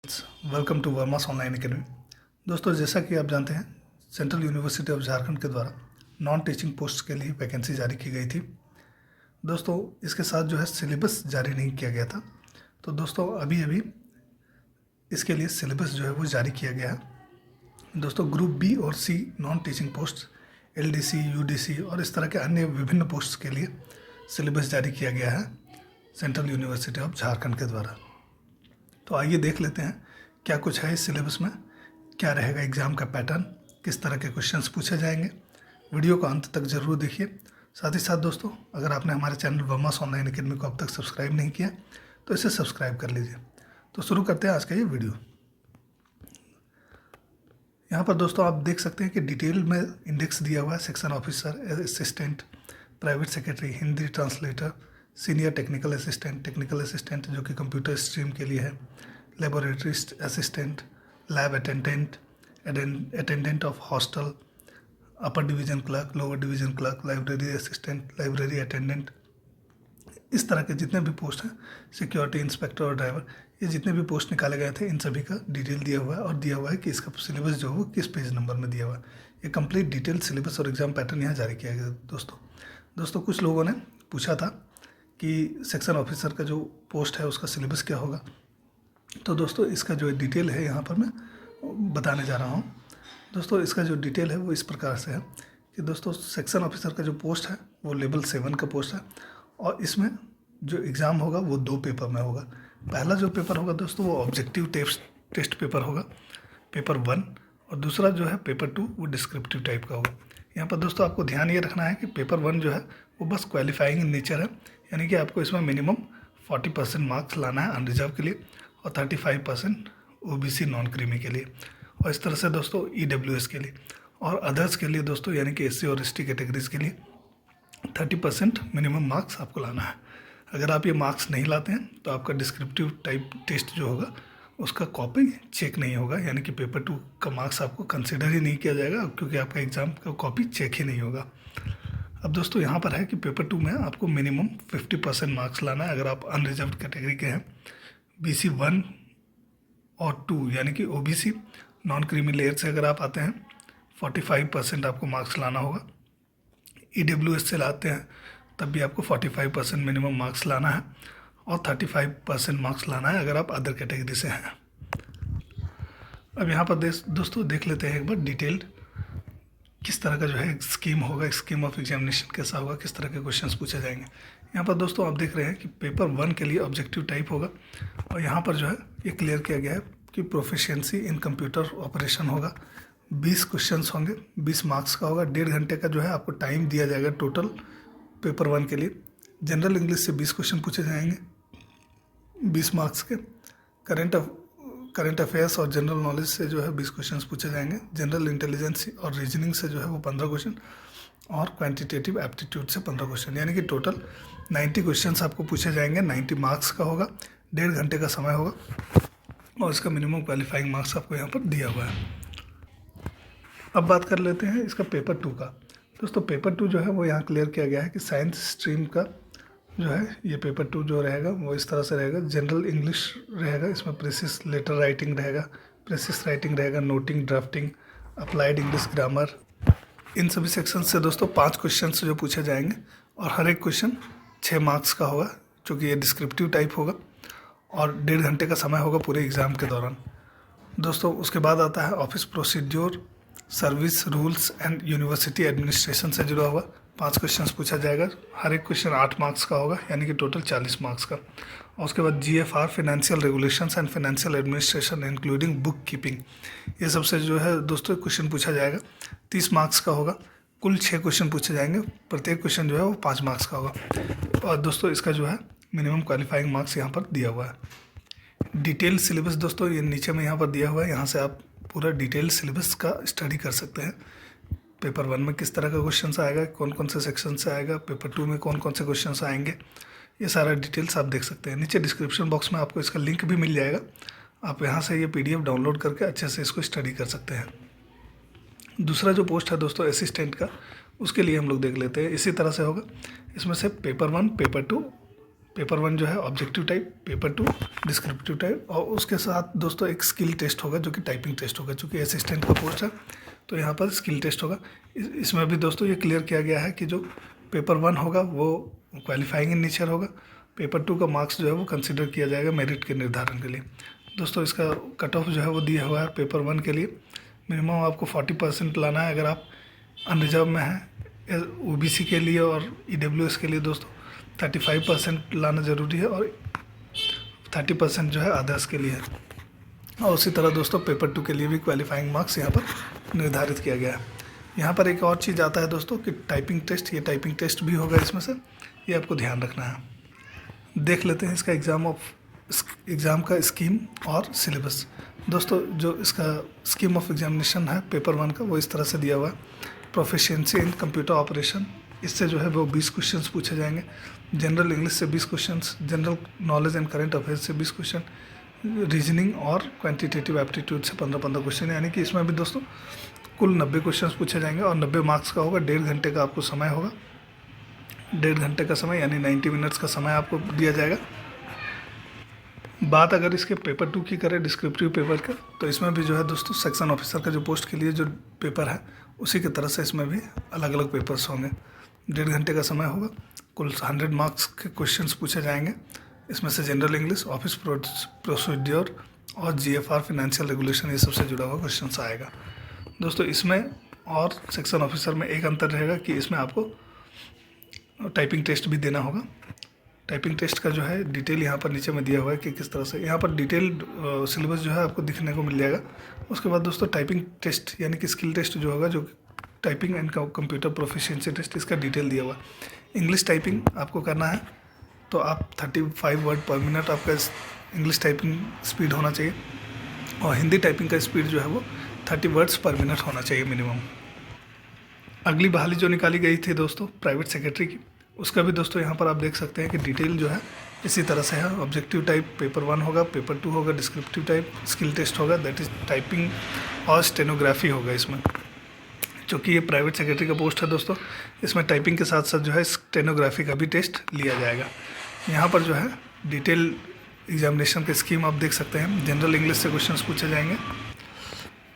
Welcome to Verma's online academy. दोस्तों, जैसा कि आप जानते हैं, सेंट्रल यूनिवर्सिटी ऑफ झारखंड के द्वारा नॉन टीचिंग पोस्ट के लिए वैकेंसी जारी की गई थी। दोस्तों, इसके साथ जो है सिलेबस जारी नहीं किया गया था। तो दोस्तों, अभी अभी इसके लिए सिलेबस जो है वो जारी किया गया है। दोस्तों, ग्रुप बी और C non teaching post, LDC, UDC और इस तरह के अन्य विभिन्न पोस्ट के लिए सिलेबस जारी किया गया है सेंट्रल यूनिवर्सिटी ऑफ झारखंड के द्वारा। तो आइए देख लेते हैं क्या कुछ है इस सिलेबस में, क्या रहेगा एग्ज़ाम का पैटर्न, किस तरह के क्वेश्चंस पूछे जाएंगे। वीडियो को अंत तक जरूर देखिए। साथ ही साथ दोस्तों, अगर आपने हमारे चैनल वर्मास ऑनलाइन एकेडमी को अब तक सब्सक्राइब नहीं किया तो इसे सब्सक्राइब कर लीजिए। तो शुरू करते हैं आज का ये वीडियो। यहाँ पर दोस्तों आप देख सकते हैं कि डिटेल में इंडेक्स दिया हुआ है। Section officer, assistant, private secretary, Hindi translator, senior technical assistant जो कि कंप्यूटर स्ट्रीम के लिए है, laboratory assistant, lab attendant of hostel, upper division clerk, lower division clerk, library assistant, library attendant, इस तरह के जितने भी पोस्ट हैं, सिक्योरिटी इंस्पेक्टर और ड्राइवर, ये जितने भी पोस्ट निकाले गए थे इन सभी का डिटेल दिया हुआ है और दिया हुआ है कि इसका सिलेबस जो है वो किस पेज नंबर में दिया हुआ है। ये कंप्लीट डिटेल सिलेबस और एग्ज़ाम पैटर्न यहाँ जारी किया गया दोस्तों, कुछ लोगों ने पूछा था कि सेक्शन ऑफिसर का जो पोस्ट है उसका सिलेबस क्या होगा। तो दोस्तों, इसका जो डिटेल है यहाँ पर मैं बताने जा रहा हूँ। दोस्तों, इसका जो डिटेल है वो इस प्रकार से है कि दोस्तों, सेक्शन ऑफिसर का जो पोस्ट है वो लेवल 7 का पोस्ट है और इसमें जो एग्ज़ाम होगा वो 2 पेपर में होगा। पहला जो पेपर होगा दोस्तों वो ऑब्जेक्टिव टेस्ट पेपर होगा, पेपर 1, और दूसरा जो है पेपर 2 वो डिस्क्रिप्टिव टाइप का होगा। यहाँ पर दोस्तों आपको ध्यान ये रखना है कि पेपर 1 जो है वो बस क्वालिफाइंग इन नेचर है, यानी कि आपको इसमें मिनिमम 40% मार्क्स लाना है अनरिजर्व के लिए और 35% ओबीसी नॉन क्रीमी के लिए, और इस तरह से दोस्तों ईडब्ल्यूएस के लिए और अदर्स के लिए दोस्तों यानी कि एससी और एसटी कैटेगरीज के लिए 30% मिनिमम मार्क्स आपको लाना है। अगर आप ये मार्क्स नहीं लाते हैं तो आपका डिस्क्रिप्टिव टाइप टेस्ट जो होगा उसका कॉपी चेक नहीं होगा, यानी कि पेपर 2 का मार्क्स आपको कंसिडर ही नहीं किया जाएगा क्योंकि आपका एग्ज़ाम का कॉपी चेक ही नहीं होगा। अब दोस्तों यहाँ पर है कि पेपर 2 में आपको मिनिमम 50% मार्क्स लाना है अगर आप अनरिजर्व्ड कैटेगरी के हैं। BC 1 और 2 यानी कि OBC नॉन क्रीमी लेयर से अगर आप आते हैं 45% आपको मार्क्स लाना होगा। EWS से लाते हैं तब भी आपको 45% मिनिमम मार्क्स लाना है और 35% मार्क्स लाना है अगर आप अदर कैटेगरी से हैं। अब यहाँ पर दोस्तों देख लेते हैं एक बार डिटेल्ड किस तरह का जो है स्कीम होगा, स्कीम ऑफ एग्जामिनेशन कैसा होगा, किस तरह के क्वेश्चंस पूछे जाएंगे। यहाँ पर दोस्तों आप देख रहे हैं कि पेपर 1 के लिए ऑब्जेक्टिव टाइप होगा और यहाँ पर जो है ये क्लियर किया गया है कि प्रोफिशिएंसी इन कंप्यूटर ऑपरेशन होगा। 20 क्वेश्चंस होंगे, 20 मार्क्स का होगा। 1.5 घंटे का जो है आपको टाइम दिया जाएगा टोटल पेपर 1 के लिए। जनरल इंग्लिश से 20 क्वेश्चन पूछे जाएंगे 20 मार्क्स के। करंट अफेयर्स और जनरल नॉलेज से जो है 20 क्वेश्चंस पूछे जाएंगे। जनरल इंटेलिजेंस और रीजनिंग से जो है वो 15 क्वेश्चन और क्वांटिटेटिव एप्टीट्यूड से 15 क्वेश्चन, यानी कि टोटल 90 क्वेश्चंस आपको पूछे जाएंगे। 90 मार्क्स का होगा, 1.5 घंटे का समय होगा और इसका मिनिमम क्वालिफाइंग मार्क्स आपको यहाँ पर दिया हुआ है। अब बात कर लेते हैं इसका पेपर 2 का। दोस्तों, पेपर 2 जो है वो यहाँ क्लियर किया गया है कि साइंस स्ट्रीम का जो है ये पेपर 2 जो रहेगा वो इस तरह से रहेगा। जनरल इंग्लिश रहेगा, इसमें प्रेसिस लेटर राइटिंग रहेगा, प्रेसिस राइटिंग रहेगा, noting, drafting, applied English grammar, इन सभी सेक्शन से दोस्तों 5 क्वेश्चन जो पूछे जाएंगे और हर एक क्वेश्चन 6 मार्क्स का होगा, चूँकि ये डिस्क्रिप्टिव टाइप होगा और 1.5 घंटे का समय होगा पूरे एग्ज़ाम के दौरान। दोस्तों, उसके बाद आता है office procedure, service rules and university administration से जुड़ा हुआ 5 क्वेश्चंस पूछा जाएगा। हर एक क्वेश्चन 8 मार्क्स का होगा, यानी कि टोटल 40 मार्क्स का। और उसके बाद GFR, financial regulations and financial administration including book keeping, ये सबसे जो है दोस्तों क्वेश्चन पूछा जाएगा। 30 मार्क्स का होगा। कुल 6 क्वेश्चन पूछे जाएंगे, प्रत्येक क्वेश्चन जो है वो 5 मार्क्स का होगा। और दोस्तों इसका जो है मिनिमम क्वालिफाइंग मार्क्स यहाँ पर दिया हुआ है। डिटेल सिलेबस दोस्तों ये नीचे में यहाँ पर दिया हुआ है, यहाँ से आप पूरा डिटेल सिलेबस का स्टडी कर सकते हैं। पेपर 1 में किस तरह का क्वेश्चन आएगा, कौन कौन से सेक्शन से आएगा, पेपर 2 में कौन कौन से क्वेश्चन आएंगे, ये सारा डिटेल्स आप देख सकते हैं। नीचे डिस्क्रिप्शन बॉक्स में आपको इसका लिंक भी मिल जाएगा, आप यहाँ से ये PDF डाउनलोड करके अच्छे से इसको स्टडी कर सकते हैं। दूसरा जो पोस्ट है दोस्तों असिस्टेंट का, उसके लिए हम लोग देख लेते हैं। इसी तरह से होगा, इसमें से पेपर 1, पेपर 2, पेपर 1 जो है objective type, paper 2 descriptive type, और उसके साथ दोस्तों एक स्किल टेस्ट होगा जो कि टाइपिंग टेस्ट होगा। चूँकि असिस्टेंट का पोस्ट है तो यहाँ पर स्किल टेस्ट होगा। इसमें भी दोस्तों ये क्लियर किया गया है कि जो पेपर 1 होगा वो क्वालिफाइंग इन नेचर होगा, पेपर 2 का मार्क्स जो है वो कंसिडर किया जाएगा मेरिट के निर्धारण के लिए। दोस्तों इसका कट ऑफ जो है वो दिया हुआ है पेपर 1 के लिए, मिनिमम आपको 40% लाना है अगर आप अनरिजर्व में हैं। ओबीसी के लिए और ईडब्ल्यूएस के लिए दोस्तों 35% लाना ज़रूरी है और 30% जो है अदर्स के लिए है। और उसी तरह दोस्तों पेपर 2 के लिए भी क्वालिफाइंग मार्क्स यहाँ पर निर्धारित किया गया है। यहाँ पर एक और चीज़ आता है दोस्तों कि टाइपिंग टेस्ट, ये टाइपिंग टेस्ट भी होगा इसमें से, ये आपको ध्यान रखना है। देख लेते हैं इसका एग्ज़ाम का स्कीम और सिलेबस। दोस्तों जो इसका स्कीम ऑफ एग्जामिनेशन है पेपर 1 का वो इस तरह से दिया हुआ है। प्रोफिशिएंसी इन कंप्यूटर ऑपरेशन, इससे जो है वो 20 क्वेश्चंस पूछे जाएंगे। जनरल इंग्लिश से 20 questions, general knowledge and current affairs से 20 क्वेश्चन, रीजनिंग और क्वांटिटेटिव एप्टीट्यूड से 15-15 क्वेश्चन, यानी कि इसमें भी दोस्तों कुल 90 क्वेश्चंस पूछे जाएंगे और 90 मार्क्स का होगा। 1.5 घंटे का आपको समय होगा, 1.5 घंटे का समय यानी 90 मिनट्स का समय आपको दिया जाएगा। बात अगर इसके पेपर 2 की करें डिस्क्रिप्टिव पेपर का, तो इसमें भी जो है दोस्तों सेक्शन ऑफिसर का जो पोस्ट के लिए जो पेपर है उसी की तरह से इसमें भी अलग अलग पेपर्स होंगे। 1.5 घंटे का समय होगा, कुल 100 मार्क्स के क्वेश्चंस पूछे जाएंगे। इसमें से जनरल इंग्लिश, ऑफिस प्रोसीड्योर और जीएफआर फाइनेंशियल रेगुलेशन ये सबसे जुड़ा हुआ क्वेश्चंस आएगा। दोस्तों इसमें और सेक्शन ऑफिसर में एक अंतर रहेगा कि इसमें आपको टाइपिंग टेस्ट भी देना होगा। टाइपिंग टेस्ट का जो है डिटेल यहाँ पर नीचे में दिया हुआ है कि किस तरह से, यहाँ पर डिटेल सिलेबस जो है आपको दिखने को मिल जाएगा। उसके बाद दोस्तों टाइपिंग टेस्ट यानी कि स्किल टेस्ट जो होगा, जो typing and computer proficiency test, इसका डिटेल दिया हुआ है। इंग्लिश टाइपिंग आपको करना है तो आप 35 वर्ड पर मिनट आपका इंग्लिश टाइपिंग स्पीड होना चाहिए, और हिंदी टाइपिंग का स्पीड जो है वो 30 वर्ड्स पर मिनट होना चाहिए मिनिमम। अगली बहाली जो निकाली गई थी दोस्तों प्राइवेट सेक्रेटरी की, उसका भी दोस्तों यहाँ पर आप देख सकते हैं कि डिटेल जो है इसी तरह से है। ऑब्जेक्टिव टाइप पेपर 1 होगा, पेपर 2 होगा डिस्क्रिप्टिव टाइप, स्किल टेस्ट होगा दैट इज़ टाइपिंग और स्टेनोग्राफी होगा इसमें। चूँकि ये प्राइवेट सेक्रेटरी का पोस्ट है दोस्तों, इसमें टाइपिंग के साथ साथ जो है स्टेनोग्राफी का भी टेस्ट लिया जाएगा। यहाँ पर जो है डिटेल एग्जामिनेशन की स्कीम आप देख सकते हैं। जनरल इंग्लिश से क्वेश्चंस पूछे जाएंगे,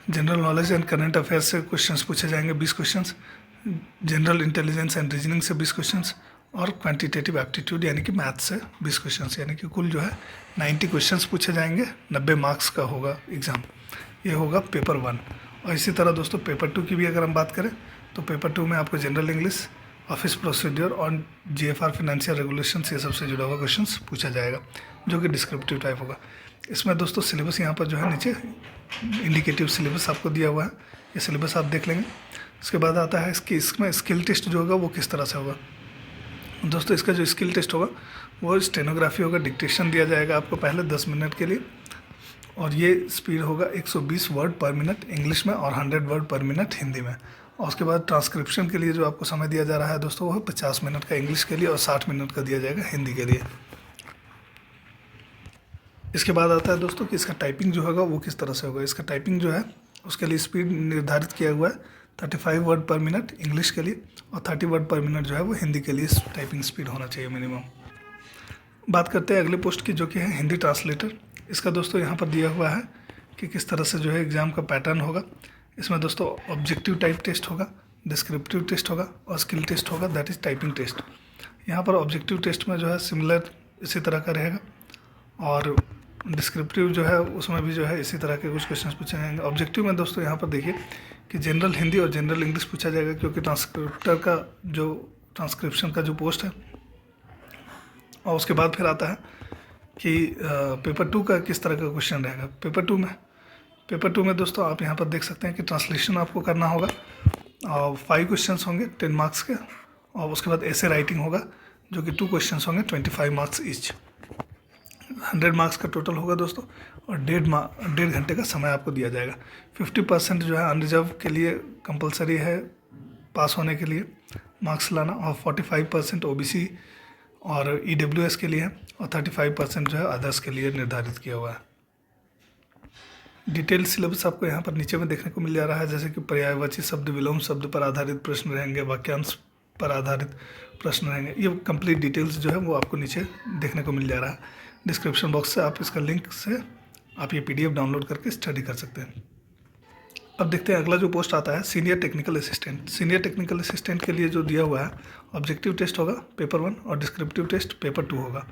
general knowledge and current affairs से क्वेश्चंस पूछे जाएंगे 20 questions, general intelligence and reasoning से 20 क्वेश्चंस, और क्वांटिटेटिव एप्टीट्यूड यानी कि मैथ से 20 क्वेश्चंस, यानी कि कुल जो है 90 क्वेश्चंस पूछे जाएंगे। 90 मार्क्स का होगा एग्ज़ाम, ये होगा पेपर 1। और इसी तरह दोस्तों पेपर 2 की भी अगर हम बात करें तो पेपर 2 में आपको जनरल इंग्लिश, ऑफिस प्रोसीड्योर और जीएफआर फाइनेंशियल रेगुलेशन से सबसे जुड़ा हुआ क्वेश्चंस पूछा जाएगा, जो कि डिस्क्रिप्टिव टाइप होगा। इसमें दोस्तों सिलेबस यहाँ पर जो है नीचे इंडिकेटिव सिलेबस आपको दिया हुआ है, ये सिलेबस आप देख लेंगे। उसके बाद आता है इसमें स्किल टेस्ट जो होगा वो किस तरह से होगा। दोस्तों इसका जो स्किल टेस्ट होगा वो स्टेनोग्राफी होगा, डिक्टेशन दिया जाएगा आपको पहले 10 मिनट के लिए, और ये स्पीड होगा 120 वर्ड पर मिनट इंग्लिश में और 100 वर्ड पर मिनट हिंदी में। और उसके बाद ट्रांसक्रिप्शन के लिए जो आपको समय दिया जा रहा है दोस्तों वो है 50 मिनट का इंग्लिश के लिए और 60 मिनट का दिया जाएगा हिंदी के लिए। इसके बाद आता है दोस्तों कि इसका टाइपिंग जो होगा वो किस तरह से होगा। इसका टाइपिंग जो है उसके लिए स्पीड निर्धारित किया हुआ है 35 वर्ड पर मिनट इंग्लिश के लिए, और 30 वर्ड पर मिनट जो है वो हिंदी के लिए टाइपिंग स्पीड होना चाहिए मिनिमम। बात करते हैं अगले पोस्ट की, जो कि है हिंदी ट्रांसलेटर। इसका दोस्तों यहाँ पर दिया हुआ है कि किस तरह से जो है एग्ज़ाम का पैटर्न होगा। इसमें दोस्तों ऑब्जेक्टिव टाइप टेस्ट होगा, डिस्क्रिप्टिव टेस्ट होगा और स्किल टेस्ट होगा दैट इज़ टाइपिंग टेस्ट। यहाँ पर ऑब्जेक्टिव टेस्ट में जो है सिमिलर इसी तरह का रहेगा, और डिस्क्रिप्टिव जो है उसमें भी जो है इसी तरह के कुछ क्वेश्चंस पूछे जाएंगे। ऑब्जेक्टिव में दोस्तों यहाँ पर देखिए कि जनरल हिंदी और जनरल इंग्लिश पूछा जाएगा, क्योंकि ट्रांसक्रिप्टर का जो ट्रांसक्रिप्शन का जो पोस्ट है। और उसके बाद फिर आता है कि पेपर 2 का किस तरह का क्वेश्चन रहेगा। पेपर 2 में दोस्तों आप यहाँ पर देख सकते हैं कि ट्रांसलेशन आपको करना होगा, और 5 क्वेश्चंस होंगे 10 मार्क्स के, और उसके बाद ऐसे राइटिंग होगा जो कि 2 क्वेश्चंस होंगे 25 मार्क्स ईच। 100 मार्क्स का टोटल होगा दोस्तों, और 1.5 घंटे का समय आपको दिया जाएगा। 50% जो है अनरिजर्व के लिए कंपलसरी है पास होने के लिए मार्क्स लाना, और 45% ओबीसी और ईडब्ल्यूएस के लिए है, और 35% जो है अदर्स के लिए निर्धारित किया हुआ है। डिटेल सिलेबस आपको यहाँ पर नीचे में देखने को मिल जा रहा है, जैसे कि पर्यायवाची शब्द, विलोम शब्द पर आधारित प्रश्न रहेंगे, वाक्यांश पर आधारित प्रश्न रहेंगे। ये कंप्लीट डिटेल्स जो है वो आपको नीचे देखने को मिल जा रहा है। डिस्क्रिप्शन बॉक्स से आप इसका लिंक से आप ये PDF डाउनलोड करके स्टडी कर सकते हैं। अब देखते हैं अगला जो पोस्ट आता है senior technical assistant. Senior technical assistant के लिए जो दिया हुआ है ऑब्जेक्टिव टेस्ट होगा पेपर 1 और डिस्क्रिप्टिव टेस्ट पेपर 2 होगा।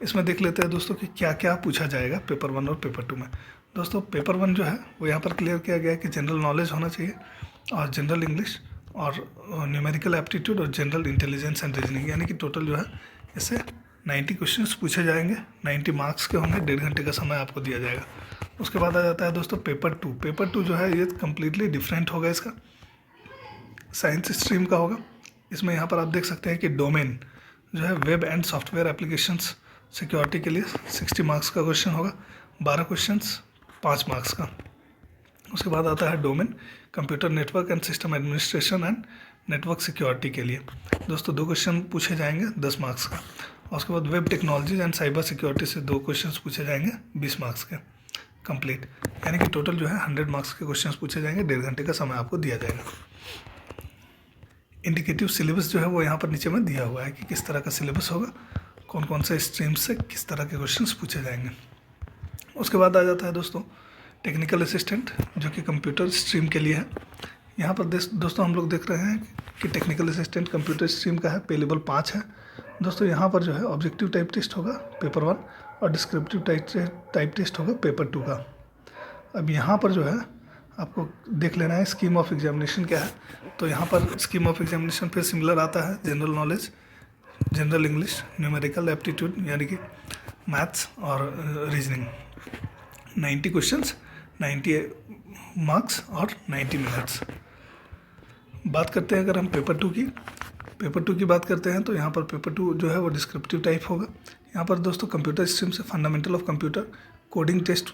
इसमें देख लेते हैं दोस्तों कि क्या क्या पूछा जाएगा पेपर 1 और पेपर 2 में। दोस्तों पेपर 1 जो है वो यहाँ पर क्लियर किया गया है कि जनरल नॉलेज होना चाहिए और जनरल इंग्लिश और न्यूमेरिकल एप्टीट्यूड और जनरल इंटेलिजेंस एंड रीजनिंग, यानी कि टोटल जो है इससे 90 क्वेश्चंस पूछे जाएंगे। 90 मार्क्स के होंगे, 1.5 घंटे का समय आपको दिया जाएगा। उसके बाद आ जाता है दोस्तों पेपर 2। पेपर 2 जो है ये कम्प्लीटली डिफरेंट होगा, इसका साइंस स्ट्रीम का होगा। इसमें यहाँ पर आप देख सकते हैं कि डोमेन जो है web and software applications security के लिए 60 मार्क्स का क्वेश्चन होगा, 12 क्वेश्चंस 5 मार्क्स का। उसके बाद आता है domain computer network and system administration and network security के लिए दोस्तों 2 क्वेश्चन पूछे जाएंगे 10 मार्क्स का। और उसके बाद web technologies and cyber security से 2 क्वेश्चन पूछे जाएंगे 20 मार्क्स के कंप्लीट, यानी कि टोटल जो है 100 मार्क्स के क्वेश्चन पूछे जाएंगे। 1.5 घंटे का समय आपको दिया जाएगा। इंडिकेटिव सिलेबस जो है वो यहाँ पर नीचे में दिया हुआ है कि किस तरह का सिलेबस होगा, कौन कौन से स्ट्रीम से किस तरह के क्वेश्चंस पूछे जाएंगे। उसके बाद आ जाता है दोस्तों टेक्निकल असिस्टेंट जो कि कंप्यूटर स्ट्रीम के लिए है। यहाँ पर दोस्तों हम लोग देख रहे हैं कि टेक्निकल असिस्टेंट कंप्यूटर स्ट्रीम का है, पे लेवल 5 है। दोस्तों यहाँ पर जो है ऑब्जेक्टिव टाइप टेस्ट होगा पेपर 1 और डिस्क्रिप्टिव टाइप टेस्ट होगा पेपर 2 का। अब यहाँ पर जो है आपको देख लेना है स्कीम ऑफ एग्जामिनेशन क्या है। तो यहाँ पर स्कीम ऑफ एग्जामिनेशन फिर सिमिलर आता है, general knowledge, general English, numerical aptitude यानी कि मैथ्स और रीजनिंग, 90 क्वेश्चंस 90 मार्क्स और 90 मिनट्स। बात करते हैं अगर हम पेपर 2 की बात करते हैं तो यहाँ पर पेपर 2 जो है वो डिस्क्रिप्टिव टाइप होगा। यहाँ पर दोस्तों कंप्यूटर स्ट्रीम से fundamental of computer, coding test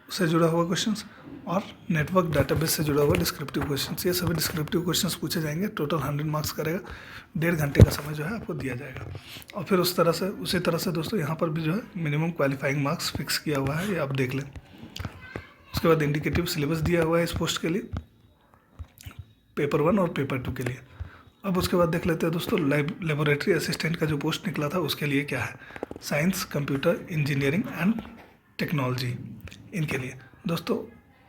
से जुड़ा हुआ क्वेश्चंस और नेटवर्क डाटाबेस से जुड़ा हुआ डिस्क्रिप्टिव क्वेश्चंस, ये सभी डिस्क्रिप्टिव क्वेश्चंस पूछे जाएंगे। टोटल 100 मार्क्स का रहेगा। 1.5 घंटे का समय जो है आपको दिया जाएगा। और फिर उसी तरह से दोस्तों यहाँ पर भी जो है मिनिमम क्वालिफाइंग मार्क्स फिक्स किया हुआ है, ये आप देख लें। उसके बाद इंडिकेटिव सिलेबस दिया हुआ है इस पोस्ट के लिए पेपर 1 और पेपर 2 के लिए। अब उसके बाद देख लेते हैं दोस्तों लेबोरेटरी असिस्टेंट का जो पोस्ट निकला था उसके लिए क्या है, science, computer, engineering and technology, इनके लिए दोस्तों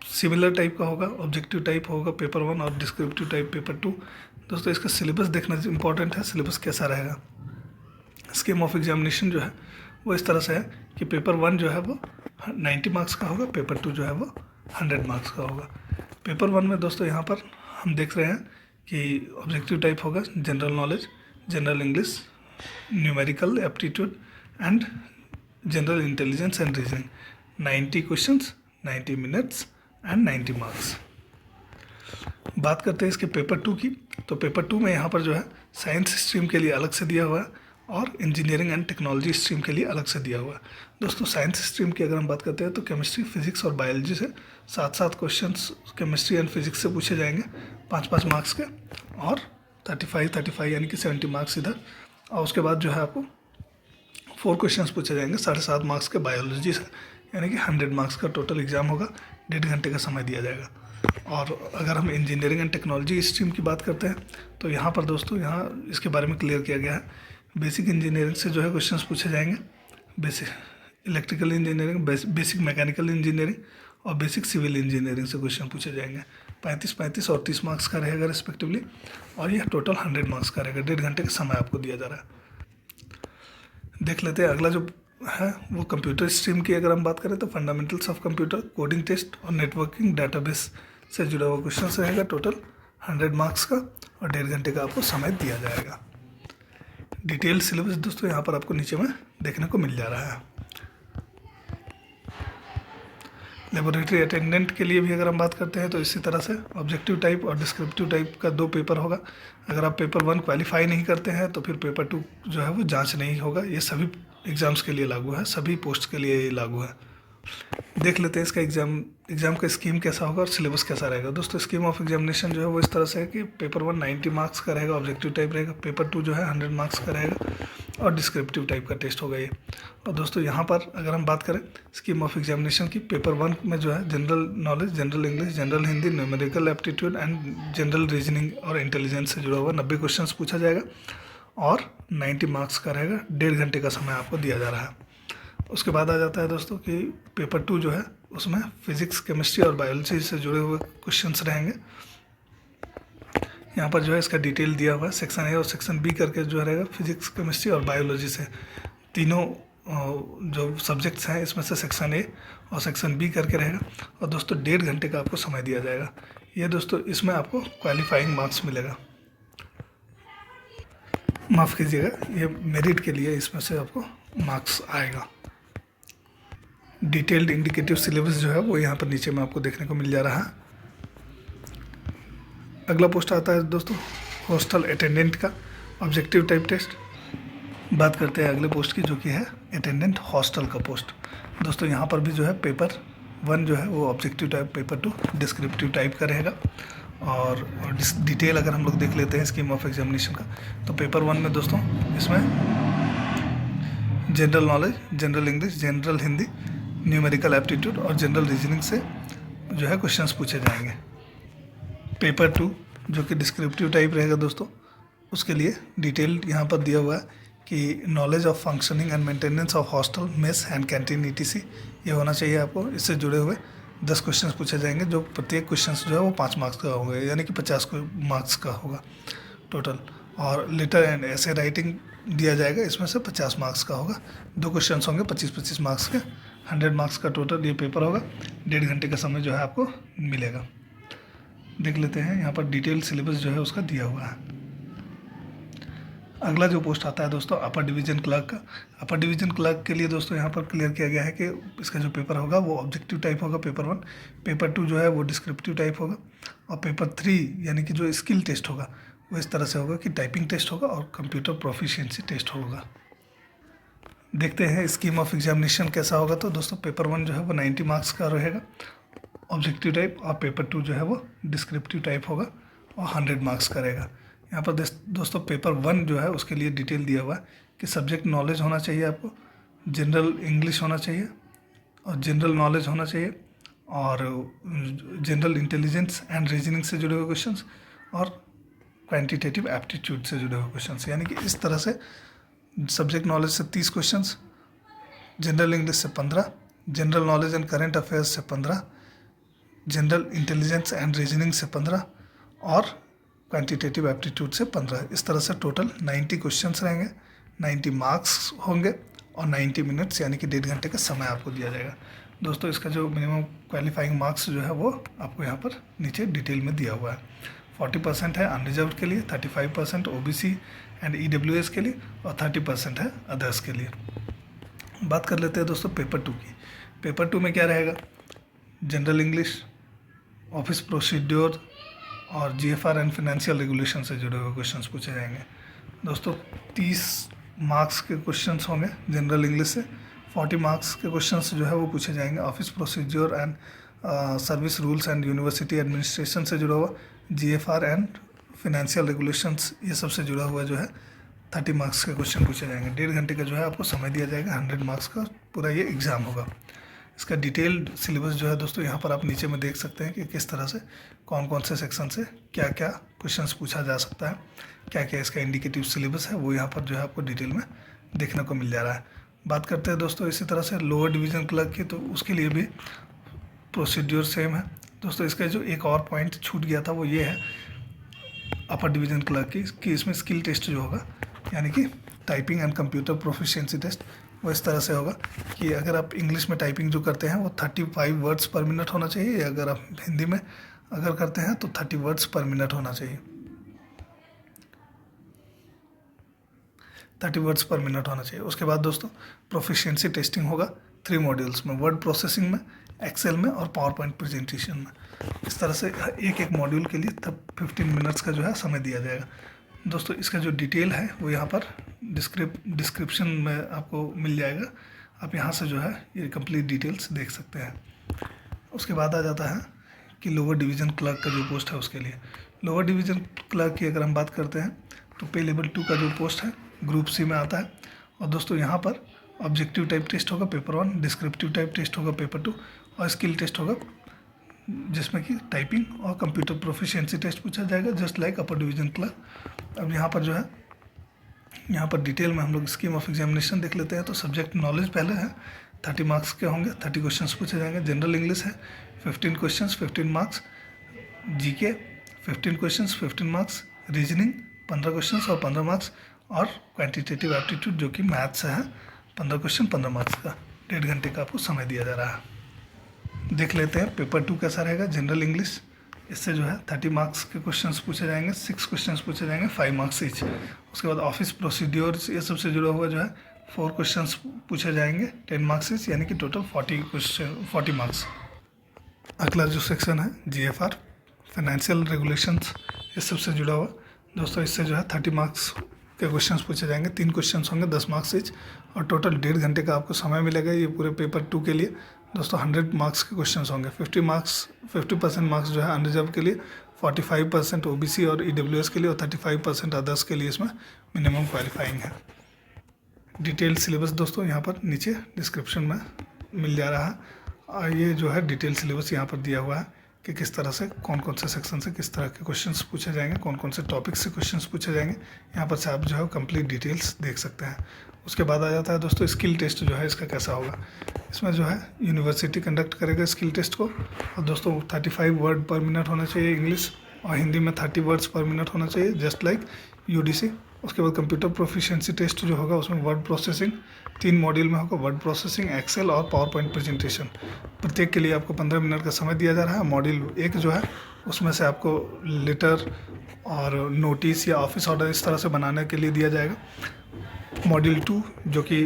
सिमिलर टाइप का होगा, ऑब्जेक्टिव टाइप होगा पेपर 1 और डिस्क्रिप्टिव टाइप पेपर 2। दोस्तों इसका सिलेबस देखना इंपॉर्टेंट है, सिलेबस कैसा रहेगा। स्कीम ऑफ एग्जामिनेशन जो है वो इस तरह से है कि पेपर 1 जो है वो 90 मार्क्स का होगा, पेपर 2 जो है वो 100 मार्क्स का होगा। पेपर 1 में दोस्तों यहाँ पर हम देख रहे हैं कि ऑब्जेक्टिव टाइप होगा general knowledge, general English, numerical aptitude and general intelligence and reasoning, 90 questions 90 minutes and 90 marks. बात करते हैं इसके पेपर 2 की। तो पेपर 2 में यहाँ पर जो है साइंस स्ट्रीम के लिए अलग से दिया हुआ है और इंजीनियरिंग एंड टेक्नोलॉजी स्ट्रीम के लिए अलग से दिया हुआ है। दोस्तों साइंस स्ट्रीम की अगर हम बात करते हैं तो केमिस्ट्री, फिजिक्स और बायोलॉजी से 7 क्वेश्चंस केमिस्ट्री एंड फिजिक्स से पूछे जाएंगे 5 मार्क्स के, और 35 यानी कि 70 मार्क्स इधर। और उसके बाद जो है आपको 4 क्वेश्चंस पूछे जाएंगे 7.5 मार्क्स के बायोलॉजी से, यानी कि 100 मार्क्स का टोटल एग्जाम होगा। 1.5 घंटे का समय दिया जाएगा। और अगर हम इंजीनियरिंग एंड टेक्नोलॉजी स्ट्रीम की बात करते हैं तो यहाँ पर दोस्तों यहाँ इसके बारे में क्लियर किया गया है। बेसिक इंजीनियरिंग से जो है क्वेश्चंस पूछे जाएंगे, basic electrical engineering, basic mechanical engineering और बेसिक सिविल इंजीनियरिंग से क्वेश्चन पूछे जाएंगे। 35 और 30 मार्क्स का रहेगा रिस्पेक्टिवली, और यह टोटल 100 मार्क्स का रहेगा। 1.5 घंटे का समय आपको दिया जा रहा है। देख लेते हैं अगला जो है वो कंप्यूटर स्ट्रीम की अगर हम बात करें तो fundamentals of computer, coding test और नेटवर्किंग डाटाबेस से जुड़ा हुआ क्वेश्चन रहेगा। टोटल 100 मार्क्स का और 1.5 घंटे का आपको समय दिया जाएगा। डिटेल सिलेबस दोस्तों यहाँ पर आपको नीचे में देखने को मिल जा रहा है। लेबोरेटरी अटेंडेंट के लिए भी अगर हम बात करते हैं तो इसी तरह से ऑब्जेक्टिव टाइप और डिस्क्रिप्टिव टाइप का 2 पेपर होगा। अगर आप पेपर 1 क्वालिफाई नहीं करते हैं तो फिर पेपर 2 जो है वो जांच नहीं होगा। ये सभी एग्ज़ाम्स के लिए लागू है, सभी पोस्ट के लिए लागू है। देख लेते हैं इसका एग्ज़ाम का स्कीम कैसा होगा और सिलेबस कैसा रहेगा। दोस्तों स्कीम ऑफ एग्जामिनेशन जो है वो इस तरह से है कि पेपर 1 90 मार्क्स का रहेगा, ऑब्जेक्टिव टाइप रहेगा। पेपर 2 जो है 100 मार्क्स का रहेगा और डिस्क्रिप्टिव टाइप का टेस्ट होगा ये। और दोस्तों यहाँ पर अगर हम बात करें स्कीम ऑफ एग्जामिनेशन की, पेपर 1 में जो है general knowledge, general English, general Hindi, numerical aptitude and general reasoning और इंटेलिजेंस से जुड़ा हुआ 90 क्वेश्चन पूछा जाएगा और 90 मार्क्स का रहेगा। 1.5 घंटे का समय आपको दिया जा रहा है। उसके बाद आ जाता है दोस्तों कि पेपर 2 जो है उसमें फिजिक्स, केमिस्ट्री और बायोलॉजी से जुड़े हुए क्वेश्चंस रहेंगे। यहाँ पर जो है इसका डिटेल दिया हुआ है, सेक्शन ए और सेक्शन बी करके जो रहेगा फिजिक्स, केमिस्ट्री और बायोलॉजी से। तीनों जो सब्जेक्ट्स हैं इसमें से सेक्शन ए और सेक्शन बी करके रहेगा। और दोस्तों 1.5 घंटे का आपको समय दिया जाएगा। ये दोस्तों इसमें आपको क्वालिफाइंग मार्क्स मिलेगा, माफ़ कीजिएगा, ये मेरिट के लिए इसमें से आपको मार्क्स आएगा। डिटेल्ड इंडिकेटिव सिलेबस जो है वो यहाँ पर नीचे में आपको देखने को मिल जा रहा है। अगला पोस्ट आता है दोस्तों हॉस्टल अटेंडेंट का ऑब्जेक्टिव टाइप टेस्ट। बात करते हैं अगले पोस्ट की जो कि है अटेंडेंट हॉस्टल का पोस्ट। दोस्तों यहाँ पर भी जो है पेपर 1 जो है वो objective type, paper 2 descriptive type का रहेगा। और डिटेल अगर हम लोग देख लेते हैं स्कीम ऑफ एग्जामिनेशन का, तो पेपर 1 में दोस्तों इसमें general knowledge, general English, general Hindi, numerical aptitude और जनरल रीजनिंग से जो है क्वेश्चंस पूछे जाएंगे। पेपर 2 जो कि डिस्क्रिप्टिव टाइप रहेगा दोस्तों, उसके लिए डिटेल यहाँ पर दिया हुआ है कि knowledge of functioning and maintenance of hostel, mess and canteen ETC ये होना चाहिए आपको। इससे जुड़े हुए 10 क्वेश्चंस पूछे जाएंगे, जो प्रत्येक क्वेश्चंस जो है वो 5 मार्क्स का होगा, यानी कि 50 मार्क्स का होगा टोटल। और लेटर एंड ऐसे राइटिंग दिया जाएगा, इसमें से 50 मार्क्स का होगा। 2 क्वेश्चंस होंगे 25-25 मार्क्स के, 100 मार्क्स का टोटल ये पेपर होगा। 1.5 घंटे का समय जो है आपको मिलेगा। देख लेते हैं यहाँ पर डिटेल सिलेबस जो है उसका दिया हुआ है। अगला जो पोस्ट आता है दोस्तों अपर डिवीज़न क्लर्क का। अपर डिवीज़न क्लर्क के लिए दोस्तों यहाँ पर क्लियर किया गया है कि इसका जो पेपर होगा वो ऑब्जेक्टिव टाइप होगा पेपर 1, पेपर 2 जो है वो डिस्क्रिप्टिव टाइप होगा, और पेपर 3 यानी कि जो स्किल टेस्ट होगा वो इस तरह से होगा कि टाइपिंग टेस्ट होगा और कंप्यूटर प्रोफिशिएंसी टेस्ट होगा। देखते हैं स्कीम ऑफ एग्जामिनेशन कैसा होगा। तो दोस्तों पेपर 1 जो है वो 90 मार्क्स का रहेगा ऑब्जेक्टिव टाइप, और पेपर 2 जो है वो डिस्क्रिप्टिव टाइप होगा और 100 मार्क्स का रहेगा। यहाँ पर दोस्तों पेपर 1 जो है उसके लिए डिटेल दिया हुआ है कि सब्जेक्ट नॉलेज होना चाहिए आपको, जनरल इंग्लिश होना चाहिए और जनरल नॉलेज होना चाहिए, और जनरल इंटेलिजेंस एंड रीजनिंग से जुड़े हुए क्वेश्चंस और क्वांटिटेटिव एप्टीट्यूड से जुड़े हुए क्वेश्चंस। यानी कि इस तरह से सब्जेक्ट नॉलेज से 30 क्वेश्चंस, जनरल इंग्लिश से 15, general knowledge and current affairs से 15, जनरल इंटेलिजेंस एंड रीजनिंग से 15 और क्वांटिटेटिव एप्टीट्यूड से 15। इस तरह से टोटल 90 क्वेश्चंस रहेंगे, 90 मार्क्स होंगे और 90 मिनट्स यानी कि 1.5 घंटे का समय आपको दिया जाएगा। दोस्तों इसका जो मिनिमम क्वालिफाइंग मार्क्स जो है वो आपको यहाँ पर नीचे डिटेल में दिया हुआ है। 40% है अनरिजर्व के लिए, 35% OBC एंड EWS के लिए और 30% है अदर्स के लिए। बात कर लेते हैं दोस्तों पेपर 2 की। पेपर 2 में क्या रहेगा, जनरल इंग्लिश, ऑफिस प्रोसीड्योर और GFR एंड फिनेंशियल रेगुलेशन से जुड़े हुए क्वेश्चंस पूछे जाएंगे। दोस्तों 30 मार्क्स के क्वेश्चंस होंगे जनरल इंग्लिश से, 40 मार्क्स के क्वेश्चंस जो है वो पूछे जाएंगे office procedure and service rules and university administration से जुड़ा हुआ, GFR एंड फिनेंशियल रेगुलेशंस ये सब से जुड़ा हुआ जो है 30 मार्क्स के क्वेश्चन पूछे जाएंगे। 1.5 घंटे का जो है आपको समय दिया जाएगा, 100 मार्क्स का पूरा ये एग्ज़ाम होगा। इसका डिटेल्ड सिलेबस जो है दोस्तों यहाँ पर आप नीचे में देख सकते हैं कि किस तरह से कौन कौन से सेक्शन से क्या क्या क्वेश्चंस पूछा जा सकता है, क्या क्या इसका इंडिकेटिव सिलेबस है वो यहाँ पर जो है आपको डिटेल में देखने को मिल जा रहा है। बात करते हैं दोस्तों इसी तरह से लोअर डिवीज़न क्लर्क की, तो उसके लिए भी प्रोसीड्योर सेम है। दोस्तों इसका जो एक और पॉइंट छूट गया था वो ये है अपर डिवीज़न क्लर्क की कि इसमें स्किल टेस्ट जो होगा यानी कि typing and computer proficiency test वो इस तरह से होगा कि अगर आप इंग्लिश में टाइपिंग जो करते हैं वो 35 वर्ड्स पर मिनट होना चाहिए, या अगर आप हिंदी में अगर करते हैं तो 30 वर्ड्स पर मिनट होना चाहिए, 30 वर्ड्स पर मिनट होना चाहिए। उसके बाद दोस्तों प्रोफिशिएंसी टेस्टिंग होगा 3 मॉड्यूल्स में, वर्ड प्रोसेसिंग में, एक्सेल में और पावर पॉइंट प्रेजेंटेशन में। इस तरह से एक एक मॉड्यूल के लिए तब 15 मिनट्स का जो है समय दिया जाएगा। दोस्तों इसका जो डिटेल है वो यहाँ पर डिस्क्रिप्शन में आपको मिल जाएगा, आप यहाँ से जो है ये कंप्लीट डिटेल्स देख सकते हैं। उसके बाद आ जाता है कि लोअर डिवीज़न क्लर्क का जो पोस्ट है उसके लिए। लोअर डिवीज़न क्लर्क की अगर हम बात करते हैं तो पे लेवल 2 का जो पोस्ट है ग्रुप सी में आता है। और दोस्तों यहाँ पर ऑब्जेक्टिव टाइप टेस्ट होगा पेपर 1, डिस्क्रिप्टिव टाइप टेस्ट होगा पेपर 2 और स्किल टेस्ट होगा जिसमें कि टाइपिंग और कंप्यूटर प्रोफिशिएंसी टेस्ट पूछा जाएगा just like upper division clerk. अब यहाँ पर जो है यहाँ पर डिटेल में हम लोग स्कीम ऑफ एग्जामिनेशन देख लेते हैं। तो सब्जेक्ट नॉलेज पहले है, 30 मार्क्स के होंगे, 30 क्वेश्चंस पूछे जाएंगे। जनरल इंग्लिश है 15 questions 15 marks, GK 15 questions 15 marks, reasoning 15 questions और 15 मार्क्स, और क्वांटिटेटिव एप्टीट्यूड जो कि मैथ्स है 15 क्वेश्चन 15 मार्क्स का। 1.5 घंटे का आपको समय दिया जा रहा है। देख लेते हैं पेपर 2 कैसा रहेगा। जनरल इंग्लिश, इससे जो है 30 मार्क्स के क्वेश्चंस पूछे जाएंगे, 6 क्वेश्चंस पूछे जाएंगे, 5 मार्क्स ईच। उसके बाद ऑफिस प्रोसीड्योर्स ये सबसे जुड़ा हुआ जो है 4 क्वेश्चंस पूछे जाएंगे, 10 मार्क्स ईच, यानी कि टोटल 40 मार्क्स। अगला जो सेक्शन है GFR फाइनेंशियल रेगुलेशंस, इस सबसे जुड़ा हुआ दोस्तों, इससे जो है 30 मार्क्स के क्वेश्चंस पूछे जाएंगे, 3 क्वेश्चंस होंगे, 10 मार्क्स ईच, और टोटल 1.5 घंटे का आपको समय मिलेगा ये पूरे पेपर 2 के लिए। दोस्तों 100 मार्क्स के क्वेश्चंस होंगे, 50% मार्क्स जो है अनरिजर्व के लिए, 45% OBC और EWS के लिए, और 35% अदर्स के लिए इसमें मिनिमम क्वालिफाइंग है। डिटेल सिलेबस दोस्तों यहाँ पर नीचे डिस्क्रिप्शन में मिल जा रहा है, और ये जो है डिटेल सिलेबस यहाँ पर दिया हुआ है कि किस तरह से कौन कौन से सेक्शन से किस तरह के क्वेश्चंस पूछे जाएंगे, कौन कौन से टॉपिक से क्वेश्चंस पूछे जाएंगे। यहाँ पर से आप जो है कंप्लीट डिटेल्स देख सकते हैं। उसके बाद आ जाता है दोस्तों स्किल टेस्ट जो है इसका कैसा होगा। इसमें जो है यूनिवर्सिटी कंडक्ट करेगा स्किल टेस्ट को, और दोस्तों 35 वर्ड पर मिनट होना चाहिए इंग्लिश, और हिंदी में 30 वर्ड्स पर मिनट होना चाहिए जस्ट लाइक UDC। उसके बाद कंप्यूटर प्रोफिशिएंसी टेस्ट जो होगा उसमें वर्ड प्रोसेसिंग 3 मॉड्यूल में होगा, वर्ड प्रोसेसिंग, एक्सेल और पावर पॉइंट प्रेजेंटेशन। प्रत्येक के लिए आपको 15 मिनट का समय दिया जा रहा है। मॉड्यूल 1 जो है उसमें से आपको लेटर और नोटिस या ऑफिस ऑर्डर इस तरह से बनाने के लिए दिया जाएगा। मॉड्यूल 2 जो कि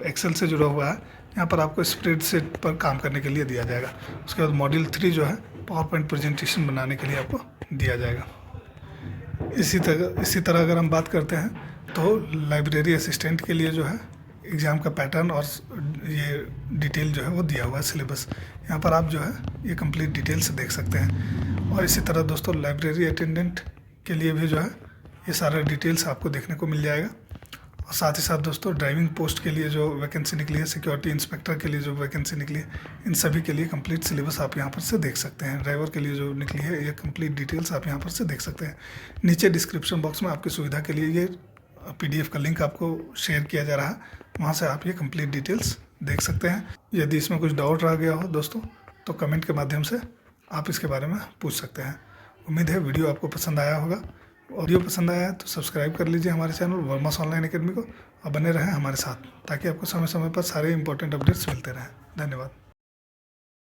एक्सेल से जुड़ा हुआ है, यहाँ पर आपको स्प्रेडशीट पर काम करने के लिए दिया जाएगा। उसके बाद मॉड्यूल 3 जो है पावर पॉइंट प्रेजेंटेशन बनाने के लिए आपको दिया जाएगा। इसी तरह अगर हम बात करते हैं तो लाइब्रेरी असिस्टेंट के लिए जो है एग्ज़ाम का पैटर्न और ये डिटेल जो है वो दिया हुआ है सिलेबस। यहाँ पर आप जो है ये कंप्लीट डिटेल से देख सकते हैं। और इसी तरह दोस्तों लाइब्रेरी अटेंडेंट के लिए भी जो है ये सारा डिटेल्स आपको देखने को मिल जाएगा। और साथ ही साथ दोस्तों ड्राइविंग पोस्ट के लिए जो वैकेंसी निकली है, सिक्योरिटी इंस्पेक्टर के लिए जो वैकेंसी निकली है, इन सभी के लिए कंप्लीट सिलेबस आप यहाँ पर से देख सकते हैं। ड्राइवर के लिए जो निकली है ये कंप्लीट डिटेल्स आप यहाँ पर से देख सकते हैं। नीचे डिस्क्रिप्शन बॉक्स में आपकी सुविधा के लिए ये PDF का लिंक आपको शेयर किया जा रहा है, वहाँ से आप ये कंप्लीट डिटेल्स देख सकते हैं। यदि इसमें कुछ डाउट रह गया हो दोस्तों तो कमेंट के माध्यम से आप इसके बारे में पूछ सकते हैं। उम्मीद है वीडियो आपको पसंद आया होगा। वीडियो पसंद आया है तो सब्सक्राइब कर लीजिए हमारे चैनल वर्मास ऑनलाइन अकेडमी को, और बने रहें हमारे साथ ताकि आपको समय समय पर सारे इंपॉर्टेंट अपडेट्स मिलते रहें। धन्यवाद।